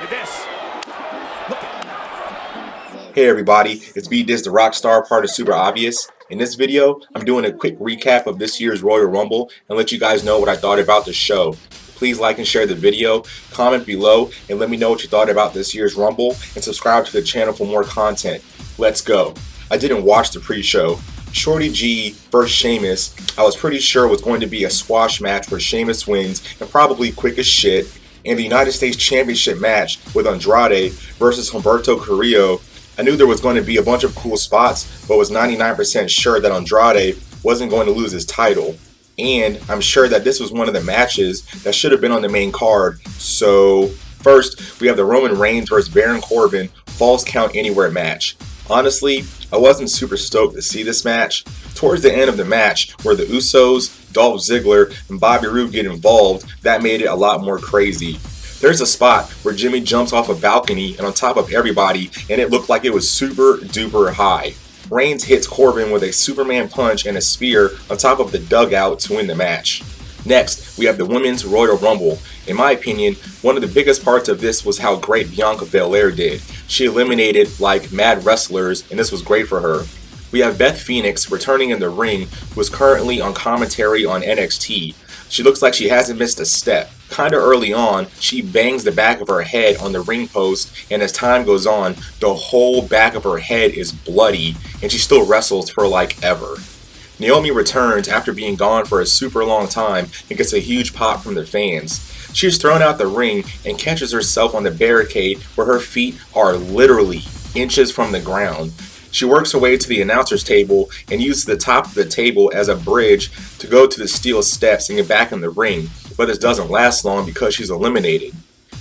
With this. Look. Hey everybody, it's itsdarockstar, part of SuperObvious. In this video, I'm doing a quick recap of this year's Royal Rumble and let you guys know what I thought about the show. Please like and share the video, comment below, and let me know what you thought about this year's Rumble, and subscribe to the channel for more content. Let's go. I didn't watch the pre-show. Shorty G versus Sheamus, I was pretty sure was going to be a squash match where Sheamus wins and probably quick as shit, and the United States Championship match with Andrade versus Humberto Carrillo. I knew there was going to be a bunch of cool spots, but was 99% sure that Andrade wasn't going to lose his title. And I'm sure that this was one of the matches that should have been on the main card. So first, we have the Roman Reigns versus Baron Corbin Falls Count Anywhere match. Honestly, I wasn't super stoked to see this match. Towards the end of the match, where the Usos, Dolph Ziggler, and Bobby Roode get involved, that made it a lot more crazy. There's a spot where Jimmy jumps off a balcony and on top of everybody, and it looked like it was super duper high. Reigns hits Corbin with a Superman punch and a spear on top of the dugout to win the match. Next, we have the Women's Royal Rumble. In my opinion, one of the biggest parts of this was how great Bianca Belair did. She eliminated like mad wrestlers, and this was great for her. We have Beth Phoenix returning in the ring, who is currently on commentary on NXT. She looks like she hasn't missed a step. Kinda early on, she bangs the back of her head on the ring post, and as time goes on, the whole back of her head is bloody, and she still wrestles for like ever. Naomi returns after being gone for a super long time and gets a huge pop from the fans. She is thrown out the ring and catches herself on the barricade where her feet are literally inches from the ground. She works her way to the announcer's table and uses the top of the table as a bridge to go to the steel steps and get back in the ring, but this doesn't last long because she's eliminated.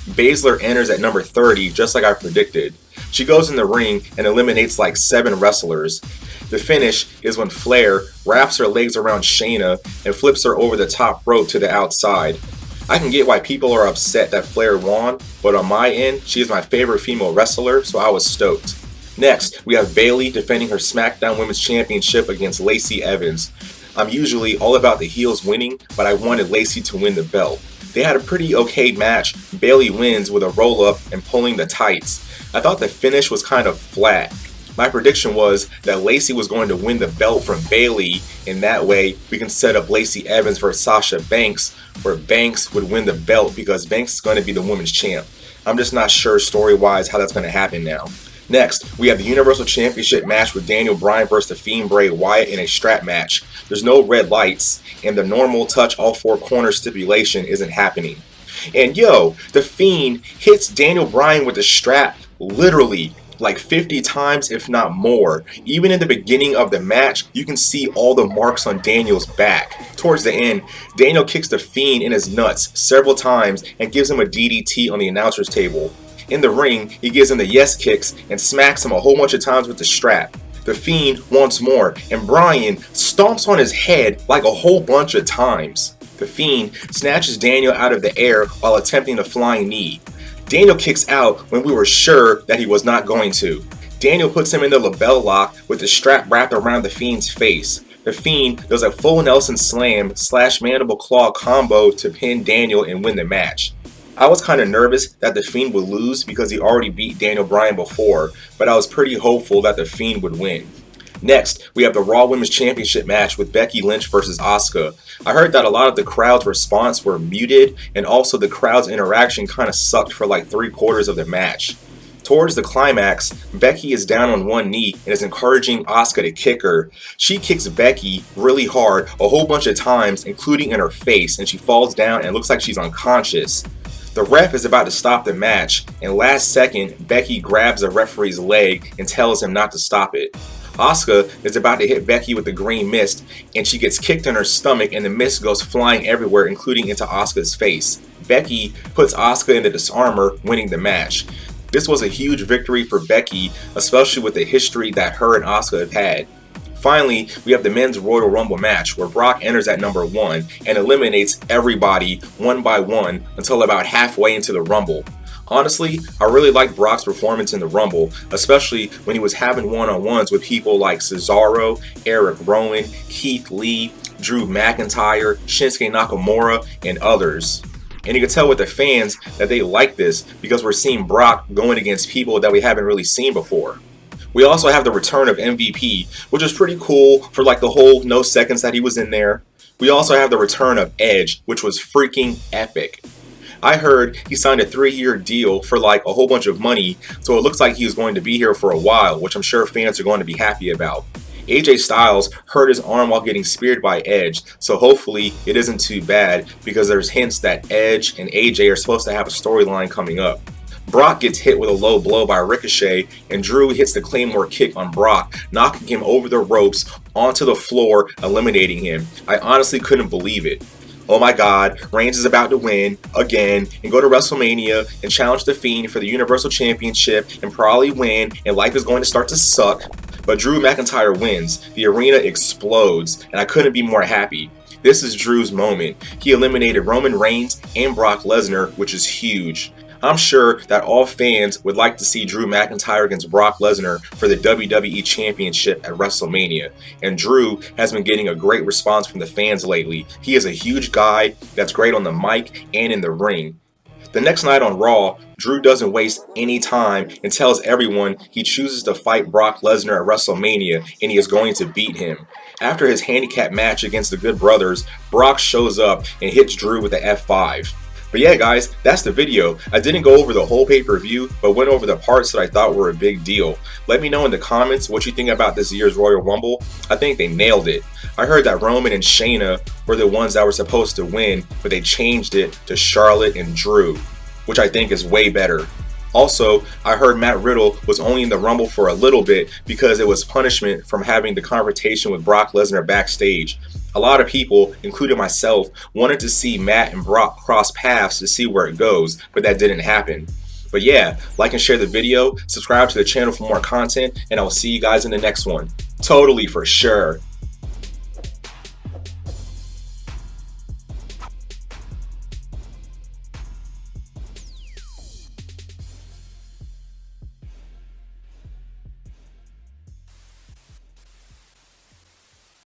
Baszler enters at number 30 just like I predicted. She goes in the ring and eliminates like 7 wrestlers. The finish is when Flair wraps her legs around Shayna and flips her over the top rope to the outside. I can get why people are upset that Flair won, but on my end, she is my favorite female wrestler, so I was stoked. Next, we have Bayley defending her SmackDown Women's Championship against Lacey Evans. I'm usually all about the heels winning, but I wanted Lacey to win the belt. They had a pretty okay match. Bayley wins with a roll-up and pulling the tights. I thought the finish was kind of flat. My prediction was that Lacey was going to win the belt from Bayley, and that way we can set up Lacey Evans versus Sasha Banks, where Banks would win the belt because Banks is going to be the women's champ. I'm just not sure story-wise how that's going to happen now. Next, we have the Universal Championship match with Daniel Bryan versus The Fiend Bray Wyatt in a strap match. There's no red lights, and the normal touch all 4 corners stipulation isn't happening. And yo, The Fiend hits Daniel Bryan with the strap literally like 50 times, if not more. Even in the beginning of the match, you can see all the marks on Daniel's back. Towards the end, Daniel kicks The Fiend in his nuts several times and gives him a DDT on the announcer's table. In the ring, he gives him the yes kicks and smacks him a whole bunch of times with the strap. The Fiend wants more, and Bryan stomps on his head like a whole bunch of times. The Fiend snatches Daniel out of the air while attempting a flying knee. Daniel kicks out when we were sure that he was not going to. Daniel puts him in the label lock with the strap wrapped around the Fiend's face. The Fiend does a full Nelson slam / mandible claw combo to pin Daniel and win the match. I was kind of nervous that The Fiend would lose because he already beat Daniel Bryan before, but I was pretty hopeful that The Fiend would win. Next, we have the Raw Women's Championship match with Becky Lynch versus Asuka. I heard that a lot of the crowd's response were muted, and also the crowd's interaction kind of sucked for like 3/4 of the match. Towards the climax, Becky is down on one knee and is encouraging Asuka to kick her. She kicks Becky really hard a whole bunch of times, including in her face, and she falls down and looks like she's unconscious. The ref is about to stop the match, and last second, Becky grabs the referee's leg and tells him not to stop it. Asuka is about to hit Becky with the green mist, and she gets kicked in her stomach and the mist goes flying everywhere, including into Asuka's face. Becky puts Asuka in the disarmor, winning the match. This was a huge victory for Becky, especially with the history that her and Asuka have had. Finally, we have the Men's Royal Rumble match where Brock enters at number 1 and eliminates everybody one by one until about halfway into the Rumble. Honestly, I really liked Brock's performance in the Rumble, especially when he was having one-on-ones with people like Cesaro, Eric Rowan, Keith Lee, Drew McIntyre, Shinsuke Nakamura, and others. And you can tell with the fans that they like this because we're seeing Brock going against people that we haven't really seen before. We also have the return of MVP, which is pretty cool for like the whole no seconds that he was in there. We also have the return of Edge, which was freaking epic. I heard he signed a 3-year deal for like a whole bunch of money, so it looks like he was going to be here for a while, which I'm sure fans are going to be happy about. AJ Styles hurt his arm while getting speared by Edge, so hopefully it isn't too bad because there's hints that Edge and AJ are supposed to have a storyline coming up. Brock gets hit with a low blow by Ricochet, and Drew hits the Claymore kick on Brock, knocking him over the ropes onto the floor, eliminating him. I honestly couldn't believe it. Oh my god, Reigns is about to win again and go to WrestleMania and challenge The Fiend for the Universal Championship and probably win, and life is going to start to suck. But Drew McIntyre wins, the arena explodes, and I couldn't be more happy. This is Drew's moment. He eliminated Roman Reigns and Brock Lesnar, which is huge. I'm sure that all fans would like to see Drew McIntyre against Brock Lesnar for the WWE Championship at WrestleMania, and Drew has been getting a great response from the fans lately. He is a huge guy that's great on the mic and in the ring. The next night on Raw, Drew doesn't waste any time and tells everyone he chooses to fight Brock Lesnar at WrestleMania and he is going to beat him. After his handicap match against the Good Brothers, Brock shows up and hits Drew with the F5. But yeah guys, that's the video. I didn't go over the whole pay-per-view, but went over the parts that I thought were a big deal. Let me know in the comments what you think about this year's Royal Rumble. I think they nailed it. I heard that Roman and Shayna were the ones that were supposed to win, but they changed it to Charlotte and Drew, which I think is way better. Also, I heard Matt Riddle was only in the Rumble for a little bit because it was punishment from having the confrontation with Brock Lesnar backstage. A lot of people, including myself, wanted to see Matt and Brock cross paths to see where it goes, but that didn't happen. But yeah, like and share the video, subscribe to the channel for more content, and I will see you guys in the next one. Totally for sure.